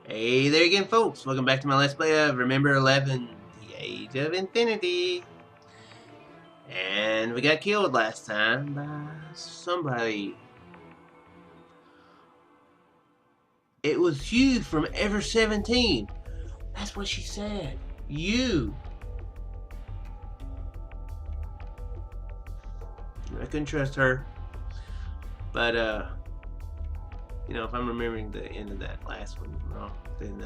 Hey there again, folks. Welcome back to my Let's Play of Remember11, The Age of Infinity. And we got killed last time by somebody. It was you from Ever 17. That's what she said. You. I couldn't trust her. But, if I'm remembering the end of that last one wrong, then,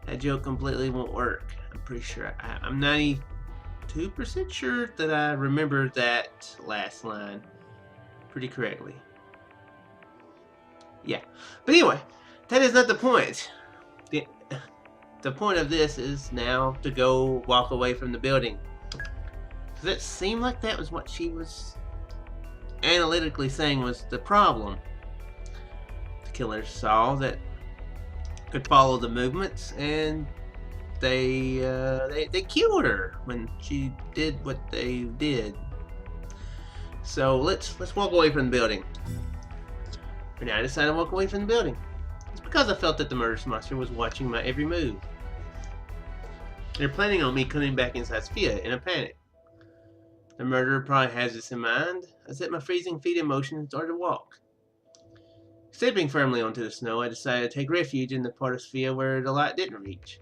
that joke completely won't work. I'm pretty sure. I'm 92% sure that I remember that last line pretty correctly. Yeah. But anyway, that is not the point. The point of this is now to go walk away from the building. Does it seem like that was what she was analytically saying was the problem? The killer saw that could follow the movements, and they killed her when she did what they did. So let's walk away from the building. For now, I decided to walk away from the building. It's because I felt that the murderous monster was watching my every move. They're planning on me coming back inside Sophia in a panic. The murderer probably has this in mind. I set my freezing feet in motion and started to walk. Stepping firmly onto the snow, I decided to take refuge in the part of Sophia where the light didn't reach.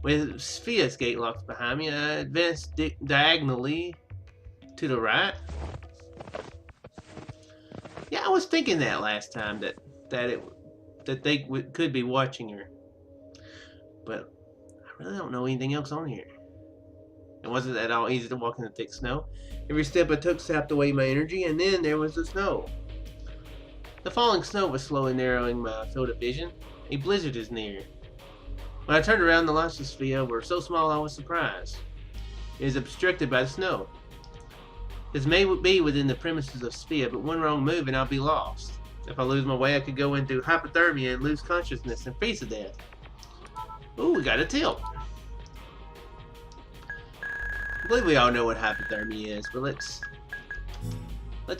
With Sophia's gate locked behind me, I advanced diagonally to the right. Yeah, I was thinking that last time that they could be watching her, but I really don't know anything else on here. It wasn't at all easy to walk in the thick snow. Every step I took sapped away my energy, and then there was the snow. The falling snow was slowly narrowing my field of vision. A blizzard is near. When I turned around, the lights of Sophia were so small I was surprised. It is obstructed by the snow. This may be within the premises of Sophia, but one wrong move and I'll be lost. If I lose my way, I could go into hypothermia and lose consciousness and freeze to death. Ooh, we got a tilt. I believe we all know what hypothermia is, but let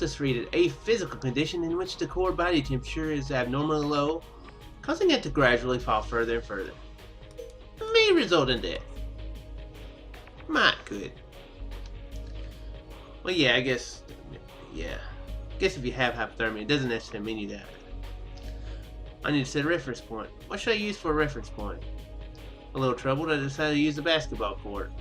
us read it. A physical condition in which the core body temperature is abnormally low, causing it to gradually fall further and further. May result in death. Might could. Well, yeah, I guess if you have hypothermia, it doesn't necessarily mean you die. I need to set a reference point. What should I use for a reference point? A little troubled, I decided to use the basketball court.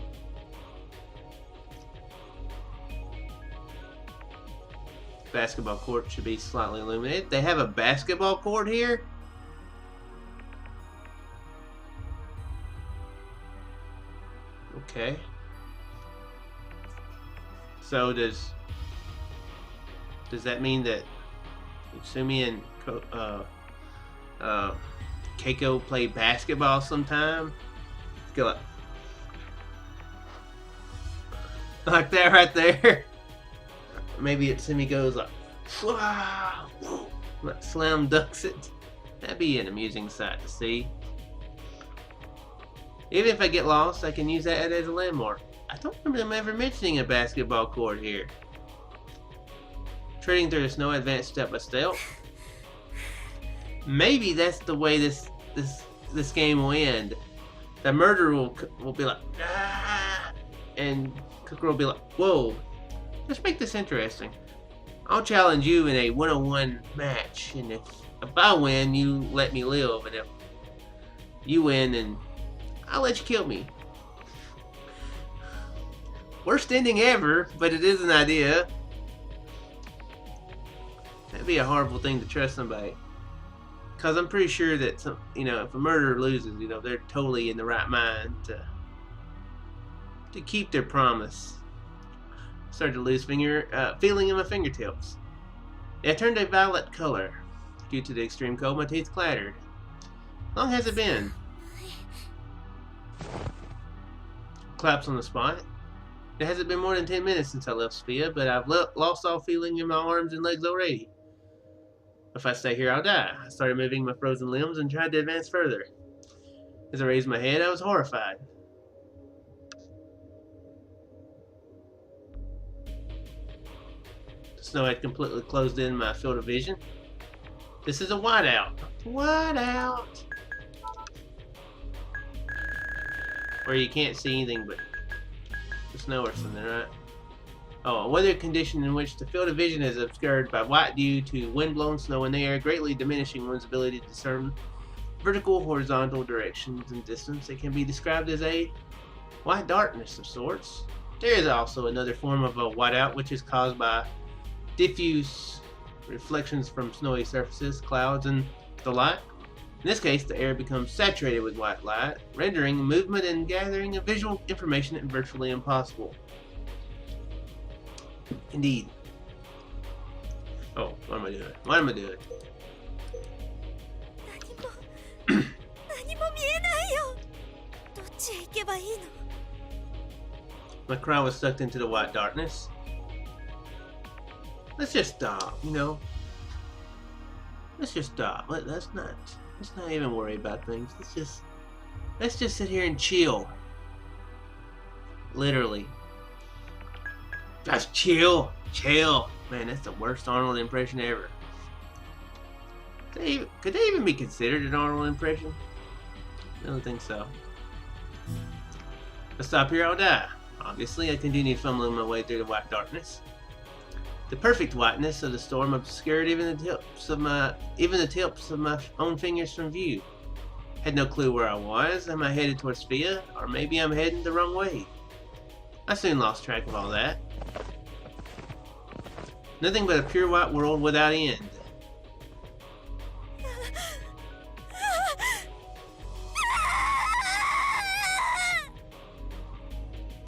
Basketball court should be slightly illuminated. They have a basketball court here? Okay. So does that mean that Sumi and Keiko play basketball sometime? Go like that right there. Maybe Sumi goes like, wow, like slam dunks it. That'd be an amusing sight to see. Even if I get lost, I can use that as a landmark. I don't remember them ever mentioning a basketball court here. Treading through the snow, I advanced step by step. Maybe that's the way this game will end. The murderer will be like, ah, and Kokoro will be like, whoa. Let's make this interesting. I'll challenge you in a one-on-one match, and if I win, you let me live, and if you win, then I'll let you kill me. Worst ending ever, but it is an idea. That'd be a horrible thing to trust somebody. Because I'm pretty sure that if a murderer loses, they're totally in the right mind to keep their promise. Started to lose feeling in my fingertips. It turned a violet color. Due to the extreme cold, my teeth clattered. How long has it been? Collapse on the spot. It hasn't been more than 10 minutes since I left Sophia, but I've lost all feeling in my arms and legs already. If I stay here, I'll die. I started moving my frozen limbs and tried to advance further. As I raised my head, I was horrified. The snow had completely closed in my field of vision. This is a whiteout. Whiteout! where you can't see anything but the snow or something, right? Oh, a weather condition in which the field of vision is obscured by white due to wind-blown snow in the air, greatly diminishing one's ability to discern vertical, horizontal directions and distance. It can be described as a white darkness of sorts. There is also another form of a whiteout, which is caused by diffuse reflections from snowy surfaces, clouds, and the like. In this case, the air becomes saturated with white light, rendering movement and gathering of visual information virtually impossible. Indeed. Oh, what am I doing? What am I doing? My cry was sucked into the white darkness. Let's just stop, you know. Let's just stop. Let's not even worry about things. Let's just sit here and chill. Literally. Just chill. Man, that's the worst Arnold impression ever. Could they even be considered an Arnold impression? I don't think so. If I stop here, I'll die. Obviously, I continued fumbling my way through the white darkness. The perfect whiteness of the storm obscured even the tips of my own fingers from view. Had no clue where I was. Am I headed towards Fia, or maybe I'm heading the wrong way? I soon lost track of all that. Nothing but a pure white world without end.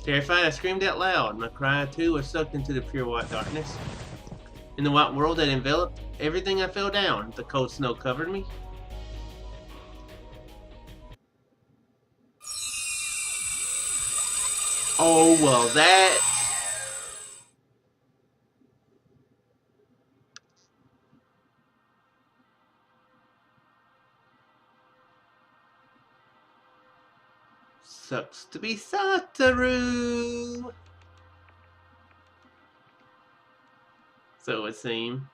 Terrified, I screamed out loud. My cry, too, was sucked into the pure white darkness. In the white world that enveloped everything, I fell down. The cold snow covered me. Oh, well, that... sucks to be Satoru. So it would seem.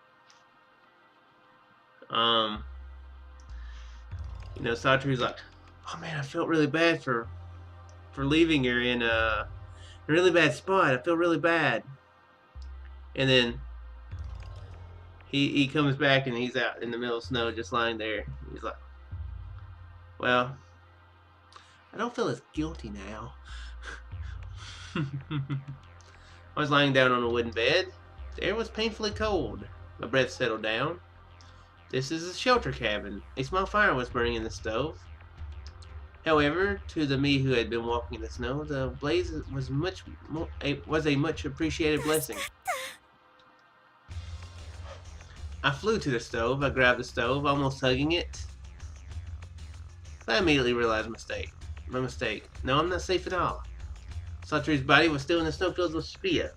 You know, Satoru's like, oh man, I felt really bad for leaving her in a really bad spot. I feel really bad. And then he comes back and he's out in the middle of snow just lying there. He's like, well, I don't feel as guilty now. I was lying down on a wooden bed. The air was painfully cold. My breath settled down. This is a shelter cabin. A small fire was burning in the stove. However, to the me who had been walking in the snow, the blaze was a much appreciated blessing. I flew to the stove. I grabbed the stove, almost hugging it. I immediately realized my mistake. No, I'm not safe at all. Satoru's body was still in the snowfields of Sophia.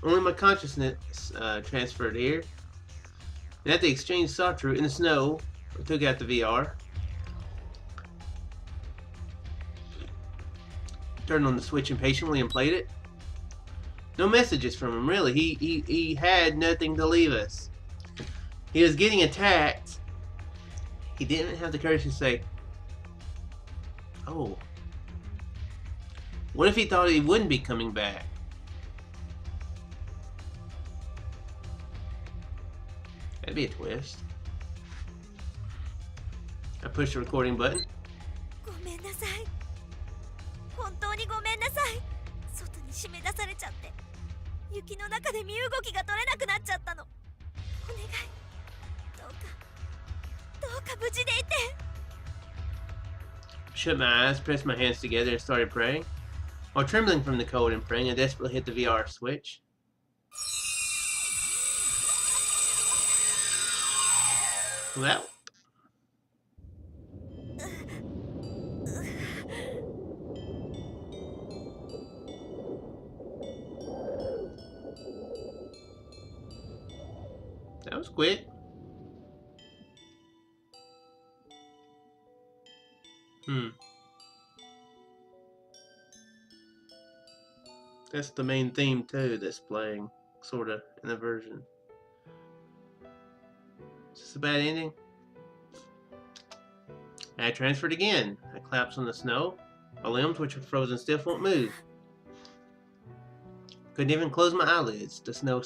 Only my consciousness transferred here. And at the exchange Satoru in the snow, I took out the VR. Turned on the switch impatiently and played it. No messages from him, really. He had nothing to leave us. He was getting attacked. He didn't have the courage to say, oh. What if he thought he wouldn't be coming back? That'd be a twist. I pushed the recording button. Shut my eyes, pressed my hands together, and started praying. While trembling from the cold and praying, I desperately hit the VR switch. Well, that was quick. That's the main theme too that's playing, sorta, in the version. Is this a bad ending? I transferred again. I collapsed on the snow. My limbs, which are frozen stiff, won't move. Couldn't even close my eyelids. The snow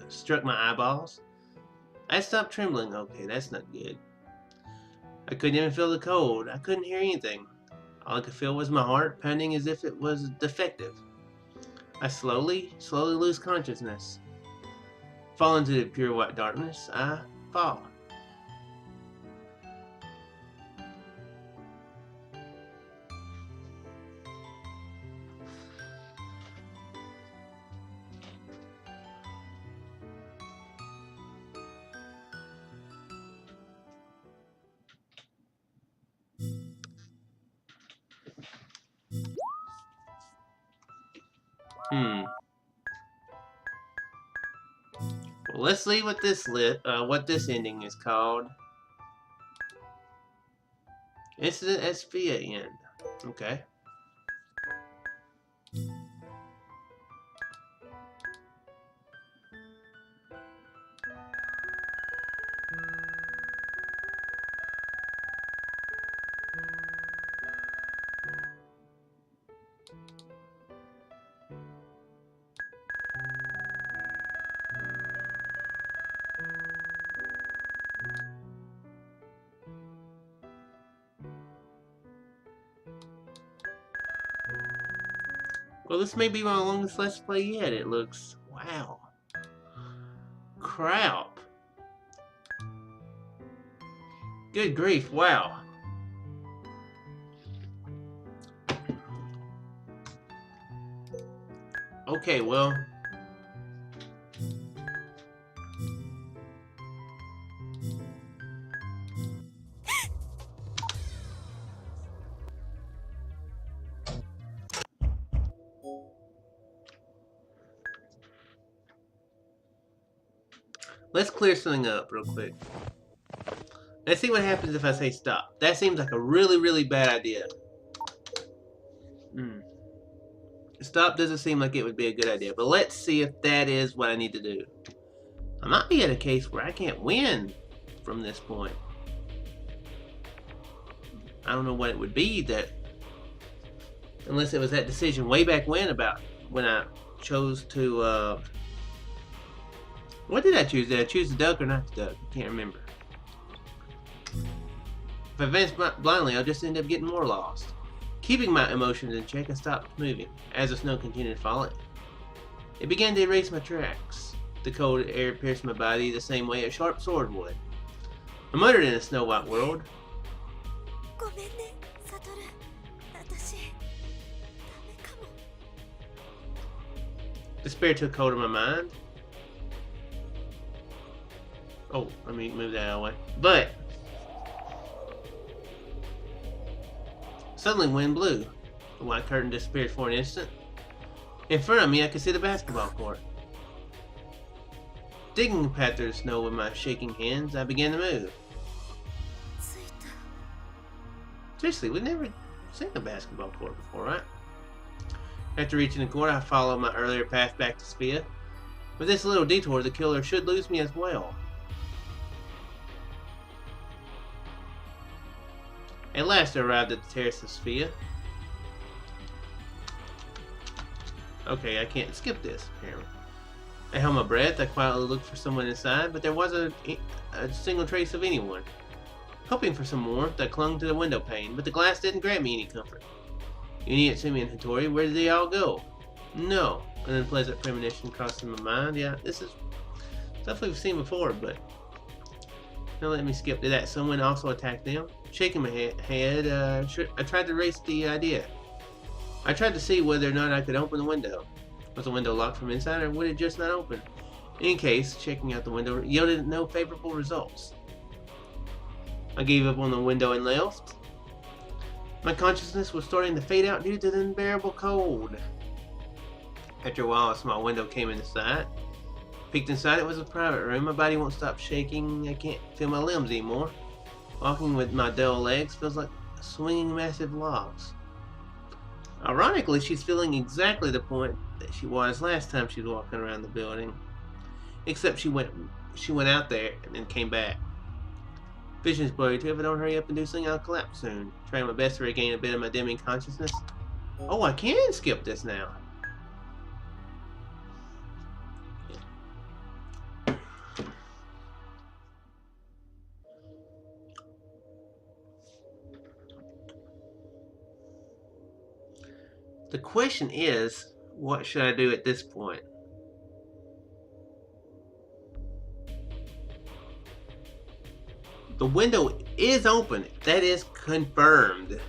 struck my eyeballs. I stopped trembling. Okay, that's not good. I couldn't even feel the cold. I couldn't hear anything. All I could feel was my heart pounding as if it was defective. I slowly lose consciousness. Fall into the pure white darkness. I fall. Well, let's see what this ending is called. Incident at Sophia end. Okay. Well, this may be my longest Let's Play yet. It looks... wow. Crap. Good grief, wow. Okay, well... let's clear something up real quick. Let's see what happens if I say stop. That seems like a really bad idea. Stop doesn't seem like it would be a good idea, but let's see if that is what I need to do. I might be at a case where I can't win from this point. I don't know what it would be that... unless it was that decision way back when about when I chose to... what did I choose? Did I choose the duck or not the duck? I can't remember. If I advance blindly, I'll just end up getting more lost. Keeping my emotions in check, I stopped moving as the snow continued falling. It began to erase my tracks. The cold air pierced my body the same way a sharp sword would. I muttered in a snow-white world. Despair took hold of my mind. Oh, let me move that out of the way. But suddenly wind blew. The white curtain disappeared for an instant. In front of me I could see the basketball court. Digging a path through the snow with my shaking hands, I began to move. Seriously, we've never seen a basketball court before, right? After reaching the court, I followed my earlier path back to Sophia. With this little detour, the killer should lose me as well. At last I arrived at the terrace of Sophia. Okay, I can't skip this, apparently. I held my breath. I quietly looked for someone inside, but there wasn't a single trace of anyone. Hoping for some warmth, I clung to the window pane, but the glass didn't grant me any comfort. Idiot Simi and Hattori, where did they all go? No. An unpleasant premonition crossed in my mind. Yeah, this is stuff we've seen before, but... now let me skip to that. Someone also attacked them. Shaking my head, I tried to erase the idea. I tried to see whether or not I could open the window. Was the window locked from inside, or would it just not open? In any case, checking out the window yielded no favorable results. I gave up on the window and left. My consciousness was starting to fade out due to the unbearable cold. After a while, a small window came into sight. Peeked inside, it was a private room. My body won't stop shaking. I can't feel my limbs anymore. Walking with my dull legs feels like swinging massive logs. Ironically, she's feeling exactly the point that she was last time she was walking around the building. Except she went out there and then came back. Vision's blurry too. If I don't hurry up and do something, I'll collapse soon. Trying my best to regain a bit of my dimming consciousness. Oh, I can skip this now. The question is, what should I do at this point? The window is open. That is confirmed.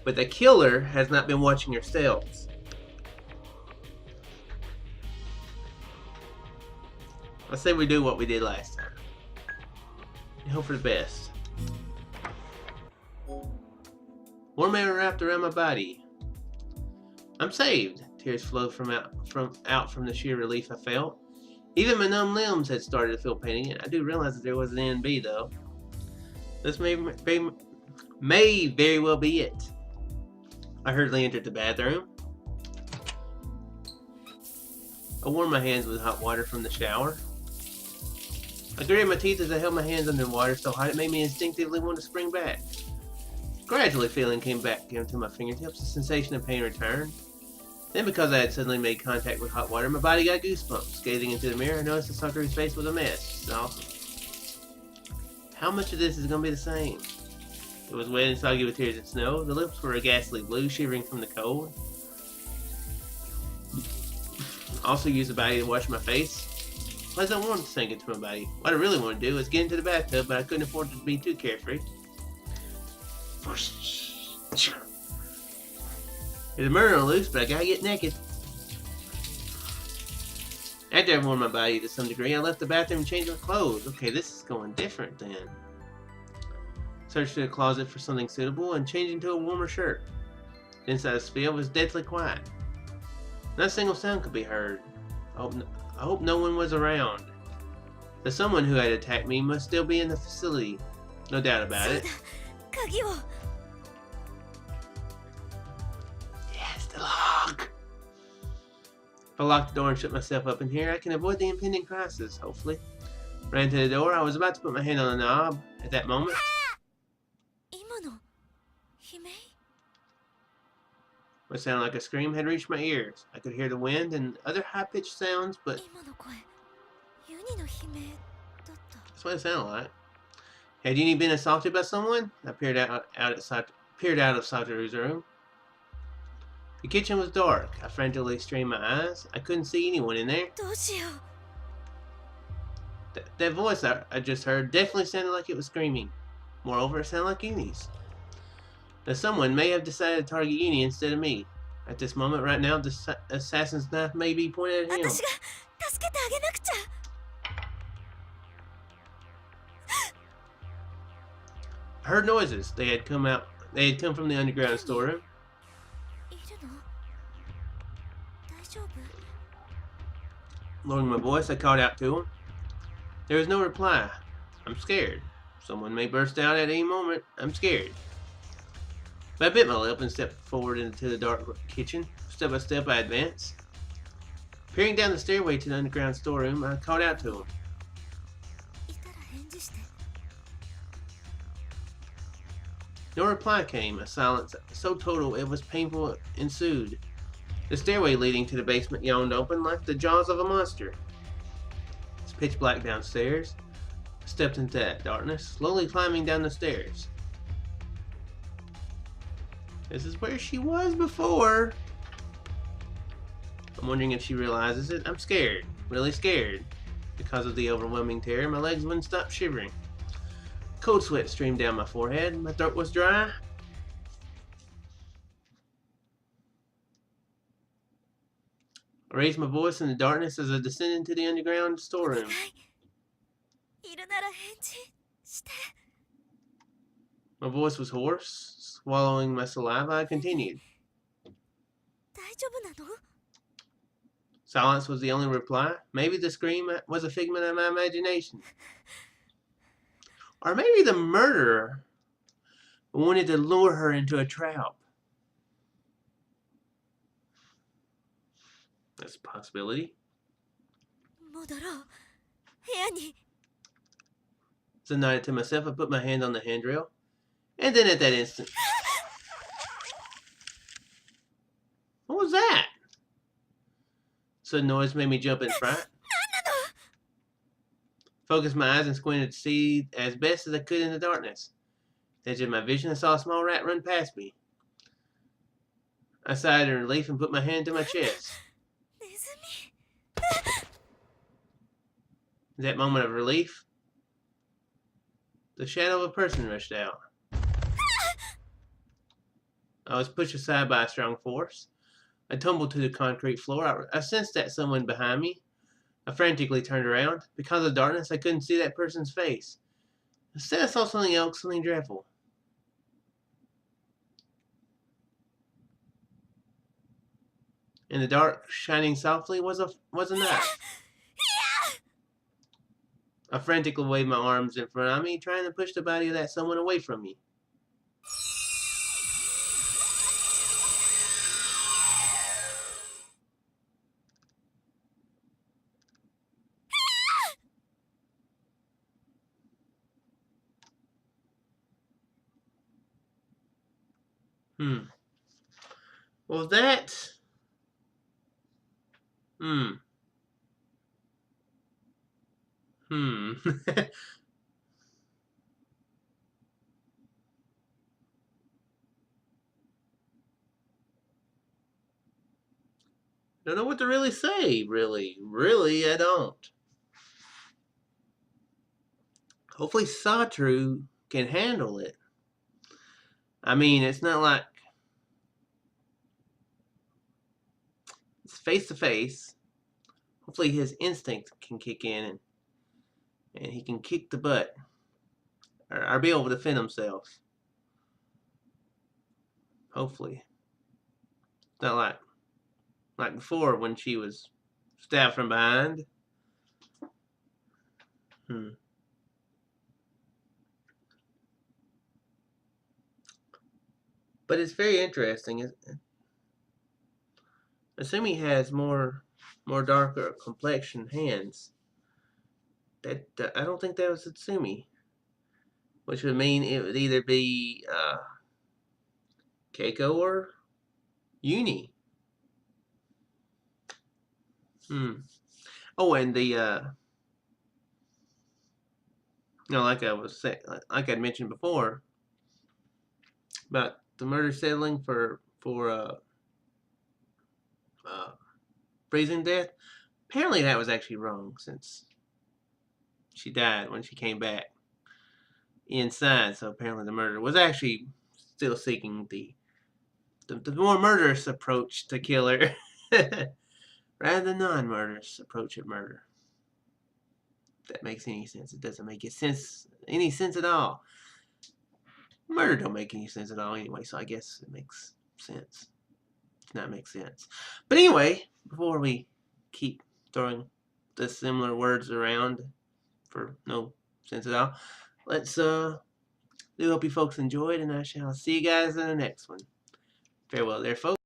But the killer has not been watching her steps. I say we do what we did last time. And hope for the best. Warm air wrapped around my body. I'm saved. Tears flowed out from the sheer relief I felt. Even my numb limbs had started to feel pain again. I do realize that there was an NB though. This may very well be it. I hurriedly entered the bathroom. I warmed my hands with hot water from the shower. I gritted my teeth as I held my hands under water so hot it made me instinctively want to spring back. Gradually, feeling came back into my fingertips. The sensation of pain returned. Then, because I had suddenly made contact with hot water, my body got goosebumps. Gazing into the mirror, I noticed that Sakura's face was a mess. It's awesome. How much of this is going to be the same? It was wet and soggy with tears of snow. The lips were a ghastly blue, shivering from the cold. I also used the body to wash my face. I don't want to sink into my body. What I really want to do is get into the bathtub, but I couldn't afford to be too carefree. There's a murder on loose, but I gotta get naked. After I warmed my body to some degree, I left the bathroom and changed my clothes. Okay, this is going different then. Searched through the closet for something suitable and changed into a warmer shirt. Inside the field was deathly quiet. Not a single sound could be heard. I hope no one was around. The someone who had attacked me must still be in the facility. No doubt about it. Yes, the lock. If I locked the door and shut myself up in here, I can avoid the impending crisis, hopefully. Ran to the door. I was about to put my hand on the knob. At that moment, what sounded like a scream had reached my ears. I could hear the wind and other high-pitched sounds, but that's what it sounded like. Had Uni been assaulted by someone? I peered out of Satoru's room. The kitchen was dark. I frantically strained my eyes. I couldn't see anyone in there. That voice I just heard definitely sounded like it was screaming. Moreover, it sounded like Uni's. Now someone may have decided to target Uni instead of me. At this moment, right now, the assassin's knife may be pointed at him. I heard noises. They had come from the underground storeroom. Lowering my voice, I called out to him. There was no reply. I'm scared. Someone may burst out at any moment. I'm scared. But I bit my lip and stepped forward into the dark kitchen. Step by step, I advanced. Peering down the stairway to the underground storeroom, I called out to him. No reply came. A silence so total it was painful ensued. The stairway leading to the basement yawned open like the jaws of a monster. It's pitch black downstairs. I stepped into that darkness, slowly climbing down the stairs. This is where she was before. I'm wondering if she realizes it. I'm scared. Really scared. Because of the overwhelming terror, my legs wouldn't stop shivering. Cold sweat streamed down my forehead. My throat was dry. I raised my voice in the darkness as I descended into the underground storeroom. My voice was hoarse. Swallowing my saliva, I continued. Silence was the only reply. Maybe the scream was a figment of my imagination. Or maybe the murderer wanted to lure her into a trap. That's a possibility. As I nodded to myself, I put my hand on the handrail. And then at that instant, What was that? Sudden noise made me jump in fright. Focused my eyes and squinted to see as best as I could in the darkness. At the edge of my vision, I saw a small rat run past me. I sighed in relief and put my hand to my chest. In that moment of relief, the shadow of a person rushed out. I was pushed aside by a strong force. I tumbled to the concrete floor. I sensed that someone behind me. I frantically turned around. Because of the darkness, I couldn't see that person's face. Instead, I saw something else, something dreadful. In the dark, shining softly, was a knife. I frantically waved my arms in front of me, trying to push the body of that someone away from me. Well, that... Hmm. Don't know what to really say, really. Really, I don't. Hopefully Satru can handle it. I mean, it's not like it's face to face. Hopefully his instinct can kick in and he can kick the butt. Or be able to defend himself. Hopefully. It's not like before when she was stabbed from behind. But it's very interesting. Assuming he has more darker complexion hands. That I don't think that was Tatsumi. Which would mean it would either be Keiko or Uni. Oh, and the like I was saying, like I'd mentioned before, about the murder settling for freezing death. Apparently, that was actually wrong since she died when she came back inside. So apparently, the murderer was actually still seeking the more murderous approach to kill her, rather than non-murderous approach at murder. If that makes any sense. It doesn't make any sense at all. Murder don't make any sense at all anyway, so I guess it makes sense. Does not make sense. But anyway, before we keep throwing the similar words around for no sense at all, let's do hope you folks enjoyed, and I shall see you guys in the next one. Farewell there, folks.